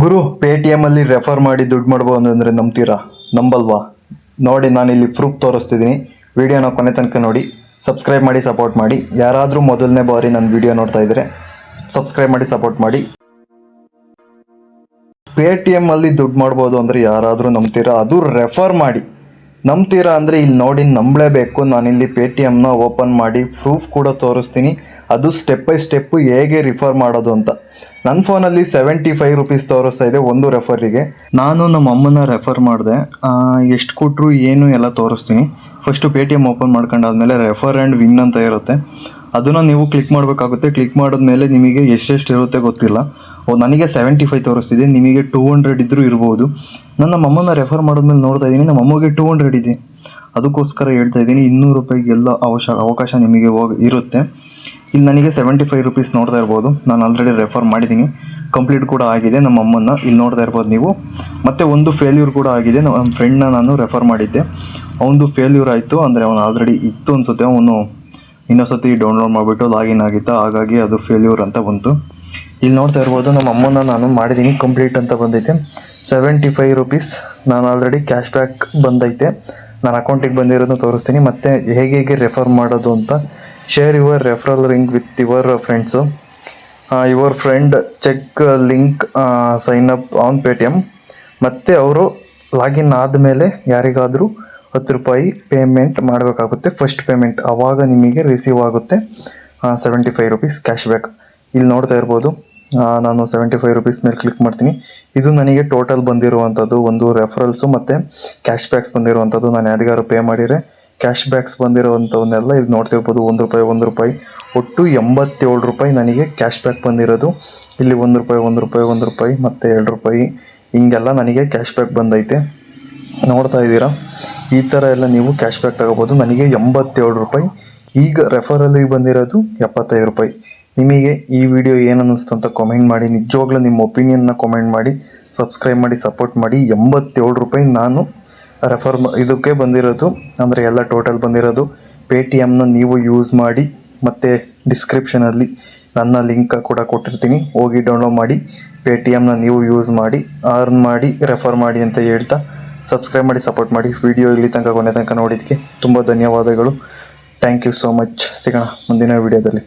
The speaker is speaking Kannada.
ಗುರು, ಪೇಟಿಎಮ್ಮಲ್ಲಿ ರೆಫರ್ ಮಾಡಿ ದುಡ್ಡು ಮಾಡ್ಬೋದು ಅಂದರೆ ನಂಬ್ತೀರಾ? ನಂಬಲ್ವಾ? ನೋಡಿ, ನಾನಿಲ್ಲಿ ಪ್ರೂಫ್ ತೋರಿಸ್ತಿದ್ದೀನಿ. ವಿಡಿಯೋನ ಕೊನೆ ತನಕ ನೋಡಿ, ಸಬ್ಸ್ಕ್ರೈಬ್ ಮಾಡಿ, ಸಪೋರ್ಟ್ ಮಾಡಿ. ಯಾರಾದರೂ ಮೊದಲನೇ ಬಾರಿ ನನ್ನ ವಿಡಿಯೋ ನೋಡ್ತಾ ಇದ್ದರೆ ಸಬ್ಸ್ಕ್ರೈಬ್ ಮಾಡಿ, ಸಪೋರ್ಟ್ ಮಾಡಿ. ಪೇಟಿಎಮ್ಮಲ್ಲಿ ದುಡ್ಡು ಮಾಡ್ಬೋದು ಅಂದರೆ ಯಾರಾದರೂ ನಂಬ್ತೀರಾ? ಅದು ರೆಫರ್ ಮಾಡಿ ನಂಬ್ತೀರಾ ಅಂದರೆ ಇಲ್ಲಿ ನೋಡಿ, ನಂಬಲೇಬೇಕು. ನಾನಿಲ್ಲಿ ಪೇಟಿಎಮ್ನ ಓಪನ್ ಮಾಡಿ ಪ್ರೂಫ್ ಕೂಡ ತೋರಿಸ್ತೀನಿ. ಅದು ಸ್ಟೆಪ್ ಬೈ ಸ್ಟೆಪ್ಪು ಹೇಗೆ ರಿಫರ್ ಮಾಡೋದು ಅಂತ. ನನ್ನ ಫೋನಲ್ಲಿ 75 ರೂಪೀಸ್ ತೋರಿಸ್ತಾ ಇದೆ ಒಂದು ರೆಫರಿಗೆ. ನಾನು ನಮ್ಮ ಅಮ್ಮನ ರೆಫರ್ ಮಾಡಿದೆ. ಎಷ್ಟು ಕೊಟ್ಟರು ಏನು ಎಲ್ಲ ತೋರಿಸ್ತೀನಿ. ಫಸ್ಟು ಪೇಟಿಎಮ್ ಓಪನ್ ಮಾಡ್ಕೊಂಡಾದ್ಮೇಲೆ ರೆಫರ್ ಆ್ಯಂಡ್ ವಿನ್ ಅಂತ ಇರುತ್ತೆ. ಅದನ್ನು ನೀವು ಕ್ಲಿಕ್ ಮಾಡಬೇಕಾಗುತ್ತೆ. ಕ್ಲಿಕ್ ಮಾಡಿದ್ಮೇಲೆ ನಿಮಗೆ ಎಷ್ಟೆಷ್ಟು ಇರುತ್ತೆ ಗೊತ್ತಿಲ್ಲ. ನನಗೆ 75 ತೋರಿಸ್ತಿದೆ, ನಿಮಗೆ 200 ಇದ್ದರೂ ಇರ್ಬೋದು. ನಾನು ನಮ್ಮ ಅಮ್ಮನ ರೆಫರ್ ಮಾಡಿದ್ಮೇಲೆ ನೋಡ್ತಾ ಇದ್ದೀನಿ, ನಮ್ಮ ಅಮ್ಮಗೆ 200 ಇದೆ. ಅದಕ್ಕೋಸ್ಕರ ಹೇಳ್ತಾ ಇದ್ದೀನಿ, 200 ರೂಪಾಯಿಗೆಲ್ಲ ಅವಕಾಶ ನಿಮಗೆ ಇರುತ್ತೆ. ಇಲ್ಲಿ ನನಗೆ 75 ರೂಪೀಸ್ ನೋಡ್ತಾ ಇರ್ಬೋದು. ನಾನು ಆಲ್ರೆಡಿ ರೆಫರ್ ಮಾಡಿದ್ದೀನಿ, ಕಂಪ್ಲೀಟ್ ಕೂಡ ಆಗಿದೆ ನಮ್ಮ ಅಮ್ಮನ್ನ. ಇಲ್ಲಿ ನೋಡ್ತಾ ಇರ್ಬೋದು ನೀವು. ಮತ್ತು ಒಂದು ಫೇಲ್ಯೂರ್ ಕೂಡ ಆಗಿದೆ. ನಮ್ಮ ಫ್ರೆಂಡ್ನ ನಾನು ರೆಫರ್ ಮಾಡಿದ್ದೆ, ಅವನದು ಫೇಲ್ಯೂರ್ ಆಯಿತು. ಅಂದರೆ ಅವನು ಆಲ್ರೆಡಿ ಇತ್ತು ಅನಿಸುತ್ತೆ, ಅವನು ಇನ್ನೊಂದ್ಸತಿ ಡೌನ್ಲೋಡ್ ಮಾಡಿಬಿಟ್ಟು ಲಾಗಿನ್ ಆಗಿದ್ದ, ಹಾಗಾಗಿ ಅದು ಫೇಲ್ಯೂರ್ ಅಂತ ಬಂತು. ಇಲ್ಲಿ ನೋಡ್ತಾ ಇರ್ಬೋದು, ನಮ್ಮ ಅಮ್ಮನ ನಾನು ಮಾಡಿದ್ದೀನಿ, ಕಂಪ್ಲೀಟ್ ಅಂತ ಬಂದೈತೆ. 75 ರೂಪೀಸ್ ನಾನು ಆಲ್ರೆಡಿ ಕ್ಯಾಶ್ ಬ್ಯಾಕ್ ಬಂದೈತೆ. ನನ್ನ ಅಕೌಂಟಿಗೆ ಬಂದಿರೋದನ್ನು ತೋರಿಸ್ತೀನಿ. ಮತ್ತು ಹೇಗೆ ರೆಫರ್ ಮಾಡೋದು ಅಂತ. Share your referral link with your friends. Your friend check link sign up on Paytm. ಮತ್ತು ಅವರು ಲಾಗಿನ್ ಆದಮೇಲೆ ಯಾರಿಗಾದರೂ 10 ರೂಪಾಯಿ ಪೇಮೆಂಟ್ ಮಾಡಬೇಕಾಗುತ್ತೆ, ಫಸ್ಟ್ ಪೇಮೆಂಟ್. ಆವಾಗ ನಿಮಗೆ ರಿಸೀವ್ ಆಗುತ್ತೆ 75 ರೂಪೀಸ್ ಕ್ಯಾಶ್ ಬ್ಯಾಕ್. ಇಲ್ಲಿ ನೋಡ್ತಾ ಇರ್ಬೋದು, ನಾನು 75 ರೂಪೀಸ್ ಮೇಲೆ ಕ್ಲಿಕ್ ಮಾಡ್ತೀನಿ. ಇದು ನನಗೆ ಟೋಟಲ್ ಬಂದಿರುವಂಥದ್ದು, ಒಂದು ರೆಫರಲ್ಸು ಮತ್ತು ಕ್ಯಾಶ್ ಬ್ಯಾಕ್ಸ್ ಬಂದಿರುವಂಥದ್ದು. ನಾನು ಯಾರಿಗಾರು ಪೇ ಮಾಡಿದರೆ ಕ್ಯಾಶ್ ಬ್ಯಾಕ್ಸ್ ಬಂದಿರೋವಂಥವನ್ನೆಲ್ಲ ಇಲ್ಲಿ ನೋಡ್ತಿರ್ಬೋದು. 1 ರೂಪಾಯಿ ಒಟ್ಟು 87 ರೂಪಾಯಿ ನನಗೆ ಕ್ಯಾಶ್ ಬ್ಯಾಕ್ ಬಂದಿರೋದು. ಇಲ್ಲಿ 1 ರೂಪಾಯಿ ಮತ್ತು 2 ರೂಪಾಯಿ ಹಿಂಗೆಲ್ಲ ನನಗೆ ಕ್ಯಾಶ್ ಬ್ಯಾಕ್ ಬಂದೈತೆ. ನೋಡ್ತಾ ಇದ್ದೀರಾ, ಈ ಥರ ಎಲ್ಲ ನೀವು ಕ್ಯಾಶ್ ಬ್ಯಾಕ್ ತಗೋಬೋದು. ನನಗೆ 87 ರೂಪಾಯಿ. ಈಗ ರೆಫರಲ್ಲಿಗೆ ಬಂದಿರೋದು 75 ರೂಪಾಯಿ. ನಿಮಗೆ ಈ ವಿಡಿಯೋ ಏನು ಅನ್ನಿಸ್ತು ಅಂತ ಕಾಮೆಂಟ್ ಮಾಡಿ. ನಿಜವಾಗ್ಲೂ ನಿಮ್ಮ ಒಪಿನಿಯನ್ನ ಕಾಮೆಂಟ್ ಮಾಡಿ, ಸಬ್ಸ್ಕ್ರೈಬ್ ಮಾಡಿ, ಸಪೋರ್ಟ್ ಮಾಡಿ. 87 ರೂಪಾಯಿ ನಾನು ಇದಕ್ಕೆ ಬಂದಿರೋದು, ಅಂದರೆ ಎಲ್ಲ ಟೋಟಲ್ ಬಂದಿರೋದು. ಪೇಟಿಎಮ್ನ ನೀವು ಯೂಸ್ ಮಾಡಿ, ಮತ್ತು ಡಿಸ್ಕ್ರಿಪ್ಷನಲ್ಲಿ ನನ್ನ ಲಿಂಕ್ ಕೂಡ ಕೊಟ್ಟಿರ್ತೀನಿ, ಹೋಗಿ ಡೌನ್ಲೋಡ್ ಮಾಡಿ. ಪೇಟಿಎಮ್ನ ನೀವು ಯೂಸ್ ಮಾಡಿ, ಅರ್ನ್ ಮಾಡಿ, ರೆಫರ್ ಮಾಡಿ ಅಂತ ಹೇಳ್ತಾ ಸಬ್ಸ್ಕ್ರೈಬ್ ಮಾಡಿ, ಸಪೋರ್ಟ್ ಮಾಡಿ. ವಿಡಿಯೋ ಇಲ್ಲಿ ತನಕ ಕೊನೆ ತನಕ ನೋಡಿದ್ದಕ್ಕೆ ತುಂಬ ಧನ್ಯವಾದಗಳು. Thank you so much. ಸಿಗೋಣ ಮುಂದಿನ ವಿಡಿಯೋದಲ್ಲಿ.